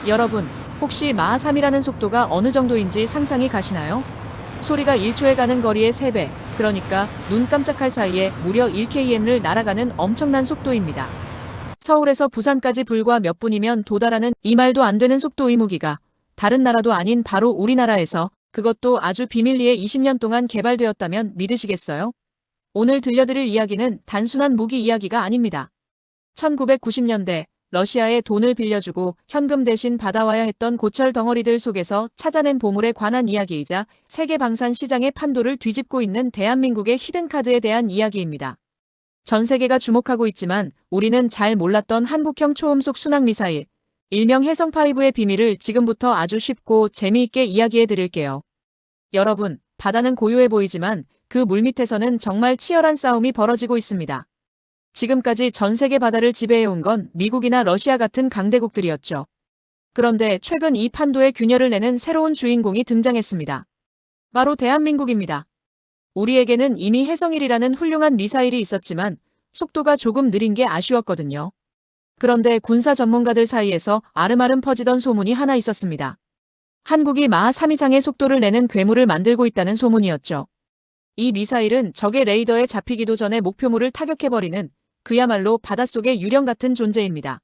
여러분, 혹시 마하 3이라는 속도가 어느 정도인지 상상이 가시나요? 소리가 1초에 가는 거리의 3배, 그러니까 눈 깜짝할 사이에 무려 1km를 날아가는 엄청난 속도입니다. 서울에서 부산까지 불과 몇 분이면 도달하는 이 말도 안 되는 속도의 무기가 다른 나라도 아닌 바로 우리나라에서, 그것도 아주 비밀리에 20년 동안 개발되었다면 믿으시겠어요? 오늘 들려드릴 이야기는 단순한 무기 이야기가 아닙니다. 1990년대 러시아에 돈을 빌려주고 현금 대신 받아와야 했던 고철 덩어리들 속에서 찾아낸 보물에 관한 이야기이자 세계 방산 시장의 판도를 뒤집고 있는 대한민국의 히든카드에 대한 이야기입니다. 전 세계가 주목하고 있지만 우리는 잘 몰랐던 한국형 초음속 순항미사일, 일명 해성5의 비밀을 지금부터 아주 쉽고 재미있게 이야기해 드릴게요. 여러분, 바다는 고요해 보이지만 그 물밑에서는 정말 치열한 싸움이 벌어지고 있습니다. 지금까지 전 세계 바다를 지배해온 건 미국이나 러시아 같은 강대국들이었죠. 그런데 최근 이 판도에 균열을 내는 새로운 주인공이 등장했습니다. 바로 대한민국입니다. 우리에게는 이미 해성1이라는 훌륭한 미사일이 있었지만 속도가 조금 느린 게 아쉬웠거든요. 그런데 군사 전문가들 사이에서 아름아름 퍼지던 소문이 하나 있었습니다. 한국이 마하 3 이상의 속도를 내는 괴물을 만들고 있다는 소문이었죠. 이 미사일은 적의 레이더에 잡히기도 전에 목표물을 타격해버리는 그야말로 바닷속의 유령 같은 존재입니다.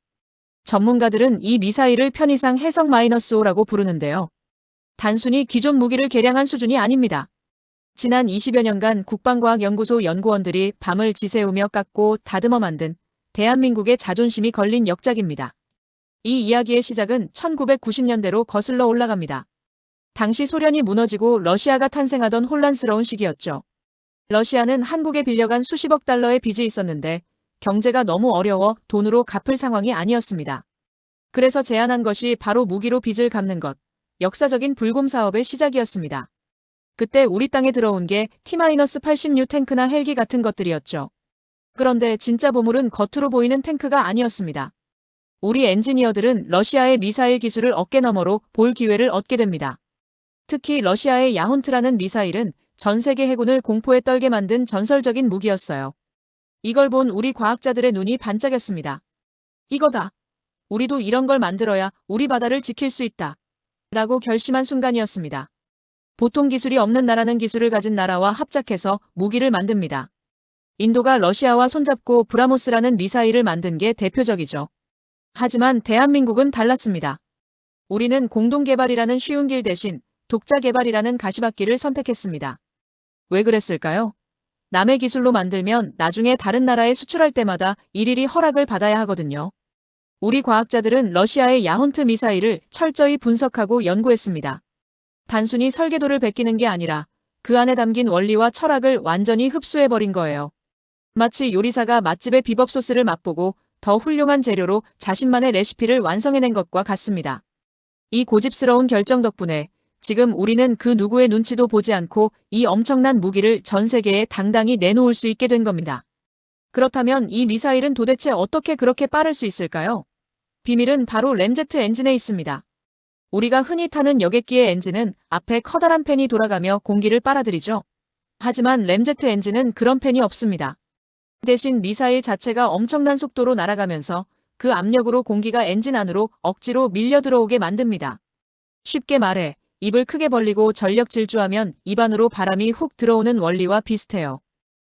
전문가들은 이 미사일을 편의상 해성-5라고 부르는데요. 단순히 기존 무기를 개량한 수준이 아닙니다. 지난 20여 년간 국방과학연구소 연구원들이 밤을 지새우며 깎고 다듬어 만든 대한민국의 자존심이 걸린 역작입니다. 이 이야기의 시작은 1990년대로 거슬러 올라갑니다. 당시 소련이 무너지고 러시아가 탄생하던 혼란스러운 시기였죠. 러시아는 한국에 빌려간 수십억 달러의 빚이 있었는데 경제가 너무 어려워 돈으로 갚을 상황이 아니었습니다. 그래서 제안한 것이 바로 무기로 빚을 갚는 것, 역사적인 불곰 사업의 시작이었습니다. 그때 우리 땅에 들어온 게 T-86 탱크나 헬기 같은 것들이었죠. 그런데 진짜 보물은 겉으로 보이는 탱크가 아니었습니다. 우리 엔지니어들은 러시아의 미사일 기술을 어깨너머로 볼 기회를 얻게 됩니다. 특히 러시아의 야혼트라는 미사일은 전 세계 해군을 공포에 떨게 만든 전설적인 무기였어요. 이걸 본 우리 과학자들의 눈이 반짝였습니다. 이거다. 우리도 이런 걸 만들어야 우리 바다를 지킬 수 있다. 라고 결심한 순간이었습니다. 보통 기술이 없는 나라는 기술을 가진 나라와 합작해서 무기를 만듭니다. 인도가 러시아와 손잡고 브라모스라는 미사일을 만든 게 대표적이죠. 하지만 대한민국은 달랐습니다. 우리는 공동개발이라는 쉬운 길 대신 독자 개발이라는 가시밭길을 선택했습니다. 왜 그랬을까요? 남의 기술로 만들면 나중에 다른 나라에 수출할 때마다 일일이 허락을 받아야 하거든요. 우리 과학자들은 러시아의 야혼트 미사일을 철저히 분석하고 연구했습니다. 단순히 설계도를 베끼는 게 아니라 그 안에 담긴 원리와 철학을 완전히 흡수해버린 거예요. 마치 요리사가 맛집의 비법 소스를 맛보고 더 훌륭한 재료로 자신만의 레시피를 완성해낸 것과 같습니다. 이 고집스러운 결정 덕분에 지금 우리는 그 누구의 눈치도 보지 않고 이 엄청난 무기를 전 세계에 당당히 내놓을 수 있게 된 겁니다. 그렇다면 이 미사일은 도대체 어떻게 그렇게 빠를 수 있을까요? 비밀은 바로 램제트 엔진에 있습니다. 우리가 흔히 타는 여객기의 엔진은 앞에 커다란 팬이 돌아가며 공기를 빨아들이죠. 하지만 램제트 엔진은 그런 팬이 없습니다. 대신 미사일 자체가 엄청난 속도로 날아가면서 그 압력으로 공기가 엔진 안으로 억지로 밀려 들어오게 만듭니다. 쉽게 말해 입을 크게 벌리고 전력 질주하면 입안으로 바람이 훅 들어오는 원리와 비슷해요.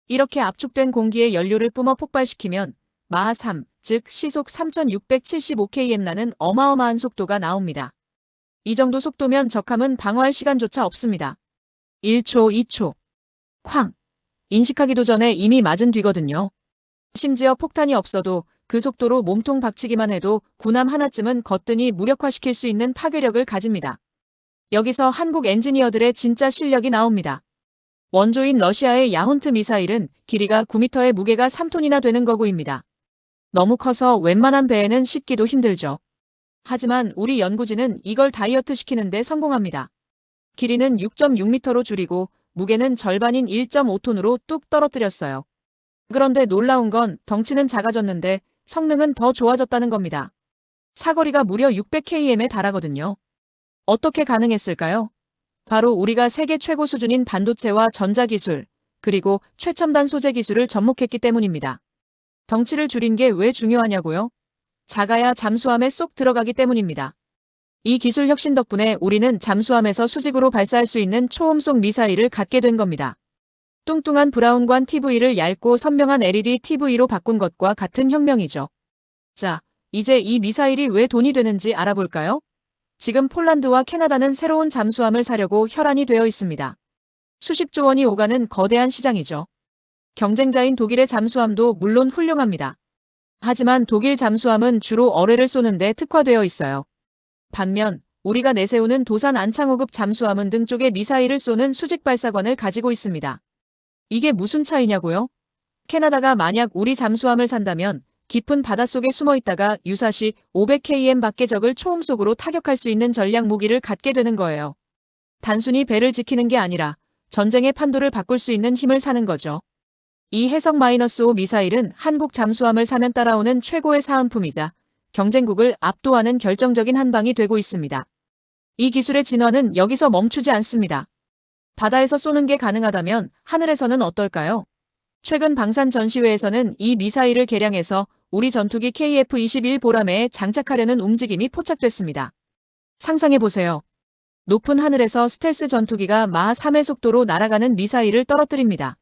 이렇게 압축된 공기에 연료를 뿜어 폭발시키면 마하 3, 즉 시속 3675km 나는 어마어마한 속도가 나옵니다. 이 정도 속도면 적함은 방어할 시간조차 없습니다. 1초, 2초. 쾅! 인식하기도 전에 이미 맞은 뒤거든요. 심지어 폭탄이 없어도 그 속도로 몸통 박치기만 해도 군함 하나쯤은 거뜬히 무력화시킬 수 있는 파괴력을 가집니다. 여기서 한국 엔지니어들의 진짜 실력이 나옵니다. 원조인 러시아의 야혼트 미사일은 길이가 9m에 무게가 3톤이나 되는 거구입니다. 너무 커서 웬만한 배에는 싣기도 힘들죠. 하지만 우리 연구진은 이걸 다이어트 시키는데 성공합니다. 길이는 6.6m로 줄이고 무게는 절반인 1.5톤으로 뚝 떨어뜨렸어요. 그런데 놀라운 건 덩치는 작아졌는데 성능은 더 좋아졌다는 겁니다. 사거리가 무려 600km에 달하거든요. 어떻게 가능했을까요? 바로 우리가 세계 최고 수준인 반도체와 전자기술, 그리고 최첨단 소재 기술을 접목했기 때문입니다. 덩치를 줄인 게 왜 중요하냐고요? 작아야 잠수함에 쏙 들어가기 때문입니다. 이 기술 혁신 덕분에 우리는 잠수함에서 수직으로 발사할 수 있는 초음속 미사일을 갖게 된 겁니다. 뚱뚱한 브라운관 TV를 얇고 선명한 LED TV로 바꾼 것과 같은 혁명이죠. 자, 이제 이 미사일이 왜 돈이 되는지 알아볼까요? 지금 폴란드와 캐나다는 새로운 잠수함을 사려고 혈안이 되어 있습니다. 수십조 원이 오가는 거대한 시장이죠. 경쟁자인 독일의 잠수함도 물론 훌륭합니다. 하지만 독일 잠수함은 주로 어뢰를 쏘는데 특화되어 있어요. 반면 우리가 내세우는 도산 안창호급 잠수함은 등 쪽에 미사일을 쏘는 수직 발사관을 가지고 있습니다. 이게 무슨 차이냐고요? 캐나다가 만약 우리 잠수함을 산다면 깊은 바닷속에 숨어 있다가 유사시 500km 밖의 적을 초음속으로 타격할 수 있는 전략 무기를 갖게 되는 거예요. 단순히 배를 지키는 게 아니라 전쟁의 판도를 바꿀 수 있는 힘을 사는 거죠. 이 해성-5 미사일은 한국 잠수함을 사면 따라오는 최고의 사은품이자 경쟁국을 압도하는 결정적인 한방이 되고 있습니다. 이 기술의 진화는 여기서 멈추지 않습니다. 바다에서 쏘는 게 가능하다면 하늘에서는 어떨까요? 최근 방산 전시회에서는 이 미사일을 개량해서 우리 전투기 KF-21 보라매에 장착하려는 움직임이 포착됐습니다. 상상해보세요. 높은 하늘에서 스텔스 전투기가 마하 3의 속도로 날아가는 미사일을 떨어뜨립니다.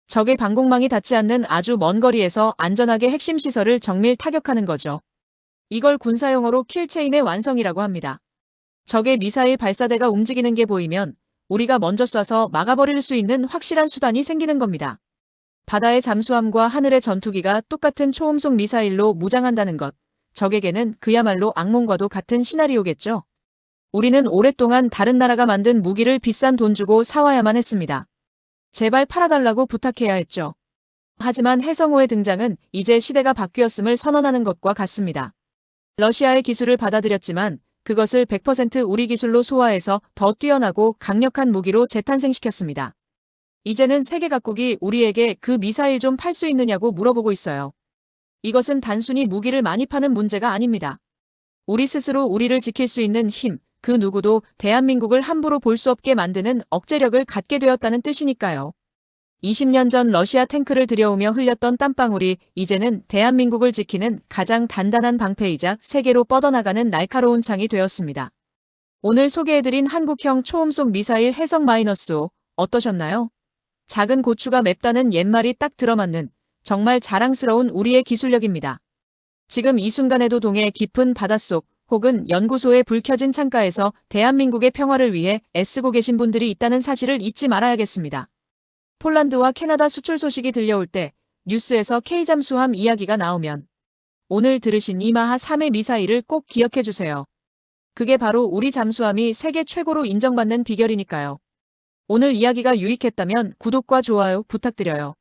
적의 방공망이 닿지 않는 아주 먼 거리에서 안전하게 핵심 시설을 정밀 타격하는 거죠. 이걸 군사용어로 킬체인의 완성이라고 합니다. 적의 미사일 발사대가 움직이는 게 보이면 우리가 먼저 쏴서 막아버릴 수 있는 확실한 수단이 생기는 겁니다. 바다의 잠수함과 하늘의 전투기가 똑같은 초음속 미사일로 무장한다는 것, 적에게는 그야말로 악몽과도 같은 시나리오겠죠. 우리는 오랫동안 다른 나라가 만든 무기를 비싼 돈 주고 사와야만 했습니다. 제발 팔아달라고 부탁해야 했죠. 하지만 해성호의 등장은 이제 시대가 바뀌었음을 선언하는 것과 같습니다. 러시아의 기술을 받아들였지만 그것을 100% 우리 기술로 소화해서 더 뛰어나고 강력한 무기로 재탄생시켰습니다. 이제는 세계 각국이 우리에게 그 미사일 좀 팔 수 있느냐고 물어보고 있어요. 이것은 단순히 무기를 많이 파는 문제가 아닙니다. 우리 스스로 우리를 지킬 수 있는 힘, 그 누구도 대한민국을 함부로 볼 수 없게 만드는 억제력을 갖게 되었다는 뜻이니까요. 20년 전 러시아 탱크를 들여오며 흘렸던 땀방울이 이제는 대한민국을 지키는 가장 단단한 방패이자 세계로 뻗어나가는 날카로운 창이 되었습니다. 오늘 소개해드린 한국형 초음속 미사일 해성-5 어떠셨나요? 작은 고추가 맵다는 옛말이 딱 들어맞는 정말 자랑스러운 우리의 기술력입니다. 지금 이 순간에도 동해 깊은 바닷속 혹은 연구소의 불 켜진 창가에서 대한민국의 평화를 위해 애쓰고 계신 분들이 있다는 사실을 잊지 말아야겠습니다. 폴란드와 캐나다 수출 소식이 들려올 때 뉴스에서 K잠수함 이야기가 나오면 오늘 들으신 이 마하 3의 미사일을 꼭 기억해 주세요. 그게 바로 우리 잠수함이 세계 최고로 인정받는 비결이니까요. 오늘 이야기가 유익했다면 구독과 좋아요 부탁드려요.